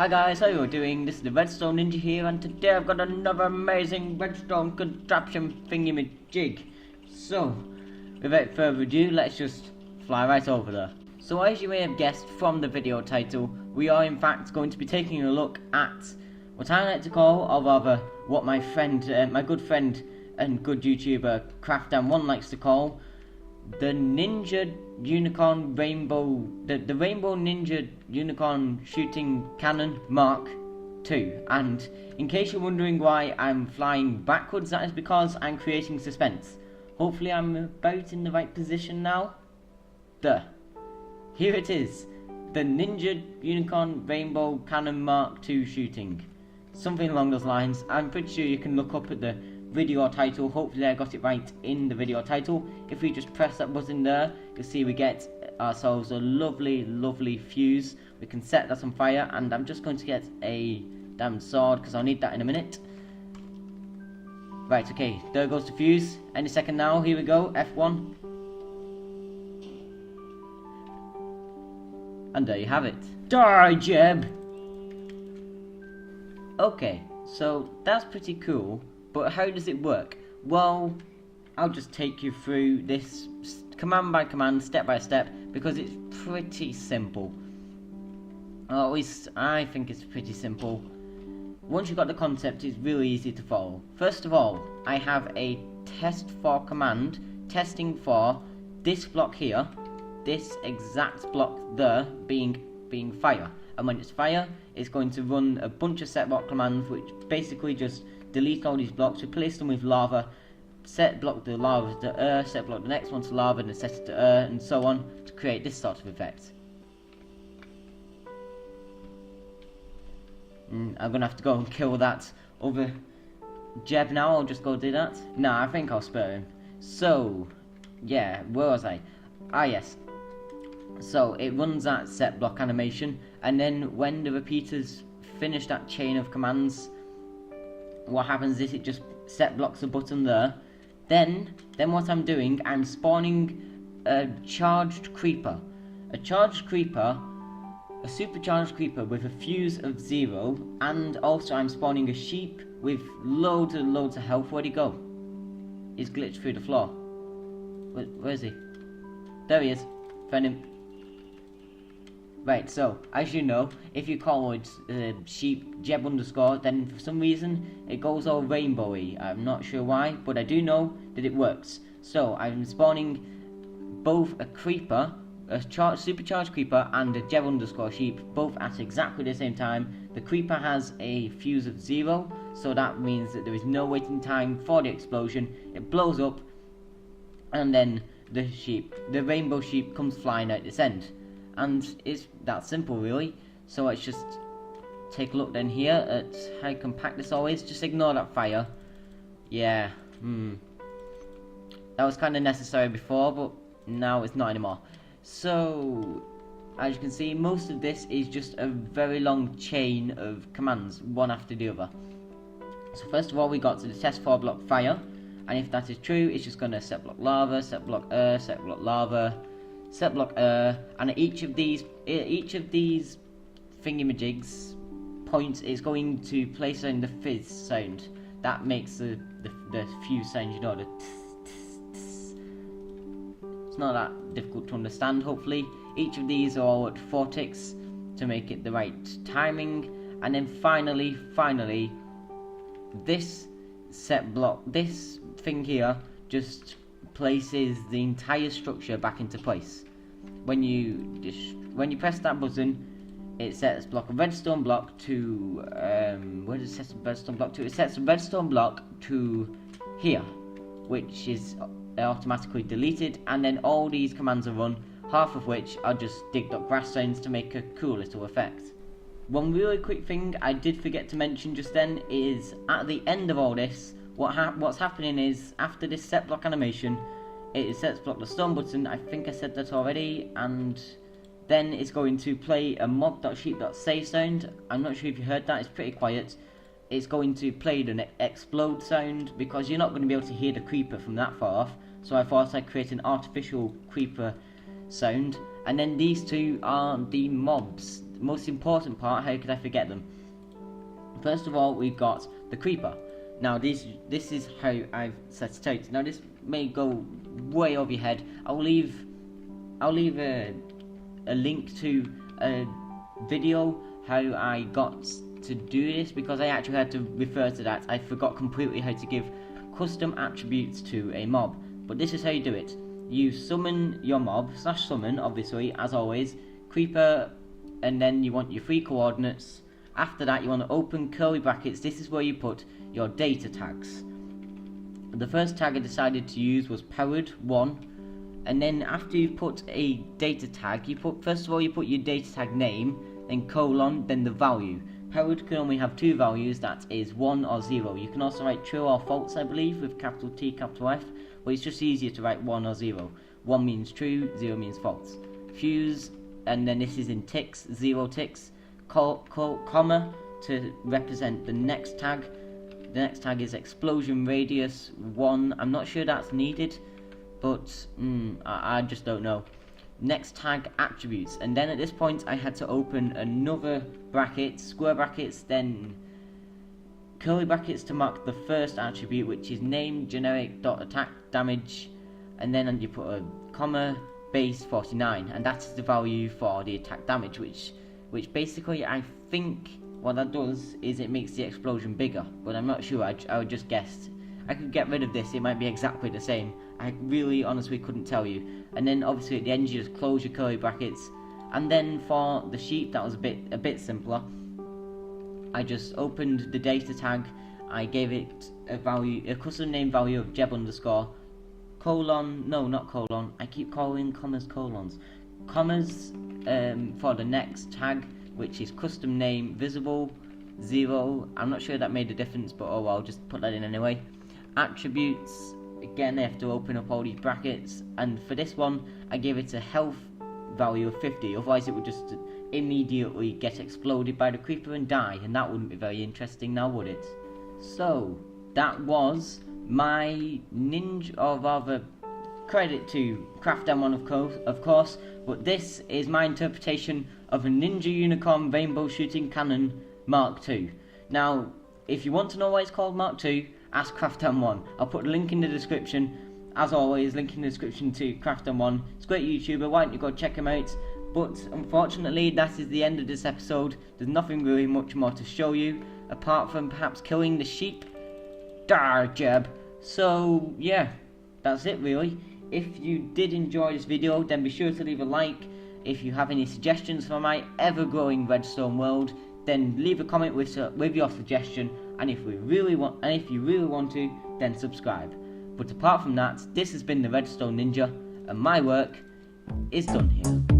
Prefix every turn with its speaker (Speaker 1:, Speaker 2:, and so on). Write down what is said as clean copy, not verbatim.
Speaker 1: Hi guys, how you doing? This is the Redstone Ninja here, and today I've got another amazing redstone contraption thingy-majig. So, without further ado, let's just fly right over there. So as you may have guessed from the video title, we are in fact going to be taking a look at what I like to call, or rather what my friend, my good friend and good YouTuber Craft1 likes to call, the Ninja Unicorn Rainbow, the Rainbow Ninja Unicorn Shooting Cannon Mark II. And in case you're wondering why I'm flying backwards, that is because I'm creating suspense. Hopefully I'm about in the right position now. There. Here it is. The Ninja Unicorn Rainbow Cannon Mark II shooting. Something along those lines. I'm pretty sure you can look up at the video title. Hopefully I got it right in the video title. If we just press that button there, you can see we get ourselves a lovely fuse. We can set that on fire, and I'm just going to get a damn sword because I'll need that in a minute. Right, okay, there goes the fuse. Any second now. Here we go. F1. And there you have it. Die, Jeb! Okay, so that's pretty cool. But how does it work? Well, I'll just take you through this command by command, step by step, because it's pretty simple. Or at least I think it's pretty simple. Once you've got the concept, it's really easy to follow. First of all, I have a test for command, testing for this block here, this exact block there being fire. And when it's fire, it's going to run a bunch of set block commands, which basically just delete all these blocks, replace them with lava, set block the lava to set block the next one to lava, and then set it to and so on, to create this sort of effect. I'm gonna have to go and kill that other Jeb now. I'll just go do that. Nah, I think I'll spare him. So, yeah, where was I? Ah, yes. So, it runs that set block animation, and then when the repeaters finish that chain of commands, what happens is it just set blocks a button there. Then what I'm doing, I'm spawning a charged creeper. A supercharged creeper with a fuse of 0, and also I'm spawning a sheep with loads and loads of health. Where'd he go? He's glitched through the floor. Where is he? There he is. Find him. Right, so, as you know, if you call it sheep Jeb underscore, then for some reason it goes all rainbowy. I'm not sure why, but I do know that it works. So, I'm spawning both a creeper, a supercharged creeper, and a Jeb underscore sheep, both at exactly the same time. The creeper has a fuse of 0, so that means that there is no waiting time for the explosion. It blows up, and then the rainbow sheep comes flying out this end. And it's that simple, really. So let's just take a look then here at how compact this all is. Just ignore that fire. Yeah, that was kind of necessary before, but now it's not anymore. So, as you can see, most of this is just a very long chain of commands, one after the other. So first of all, we got to the test for block fire, and if that is true, it's just going to set block lava, set block set block lava, set block and each of these thingamajigs points is going to place in the fizz sound. That makes the fuse sound, you know, the tss. It's not that difficult to understand, hopefully. Each of these are all at 4 ticks to make it the right timing, and then finally, this set block, this thing here, just places the entire structure back into place. When you press that button, it sets block a redstone block to where does it set a redstone block to? It sets a redstone block to here, which is automatically deleted, and then all these commands are run, half of which are just digged up grass stones to make a cool little effect. One really quick thing I did forget to mention just then is at the end of all this, what's happening is after this set block animation, it sets block the stone button. I think I said that already, and then it's going to play a mob.sheep.say sound. I'm not sure if you heard that, it's pretty quiet. It's going to play the explode sound, because you're not going to be able to hear the creeper from that far off, so I thought I'd create an artificial creeper sound. And then these two are the mobs most important part, how could I forget them? First of all, we've got the creeper. Now this is how I've set it out. Now this may go way over your head. I'll leave a link to a video how I got to do this, because I actually had to refer to that. I forgot completely how to give custom attributes to a mob. But this is how you do it. You summon your mob, /summon, obviously, as always, creeper, and then you want your 3 coordinates. After that, you want to open curly brackets. This is where you put your data tags. The first tag I decided to use was powered 1, and then after you've put a data tag, first of all you put your data tag name, then colon, then the value. Powered can only have 2 values, that is 1 or 0. You can also write true or false, I believe, with capital T, capital F, but it's just easier to write 1 or 0. 1 means true, 0 means false. Fuse, and then this is in ticks, 0 ticks. Comma to represent the next tag. The next tag is explosion radius 1. I'm not sure that's needed, but I just don't know. Next tag attributes, and then at this point I had to open another bracket, square brackets, then curly brackets to mark the first attribute, which is name generic dot attack damage, and then you put a comma base 49, and that is the value for the attack damage, which basically I think what that does is it makes the explosion bigger, but I'm not sure. I would just guess. I could get rid of this, it might be exactly the same. I really honestly couldn't tell you. And then obviously at the end you just close your curly brackets. And then for the sheep, that was a bit simpler. I just opened the data tag, I gave it a custom name value of Jeb underscore colon, no not colon, I keep calling commas colons. Commas for the next tag, which is custom name visible 0. I'm not sure that made a difference, but oh well, I'll just put that in anyway. Attributes, again they have to open up all these brackets, and for this one I gave it a health value of 50, otherwise it would just immediately get exploded by the creeper and die, and that wouldn't be very interesting now, would it? So that was my ninja, or rather credit to CraftM1 of course, but this is my interpretation of a Ninja Unicorn Rainbow Shooting Cannon Mark II. Now, if you want to know why it's called Mark II, ask CraftM1. I'll put a link in the description. As always, link in the description to CraftM1. It's a great YouTuber, why don't you go check him out? But unfortunately, that is the end of this episode. There's nothing really much more to show you, apart from perhaps killing the sheep. Dar Jeb. So, yeah, that's it really. If you did enjoy this video, then be sure to leave a like. If you have any suggestions for my ever-growing redstone world, then leave a comment with your suggestion, and if you really want to, then subscribe. But apart from that, this has been the Redstone Ninja, and my work is done here.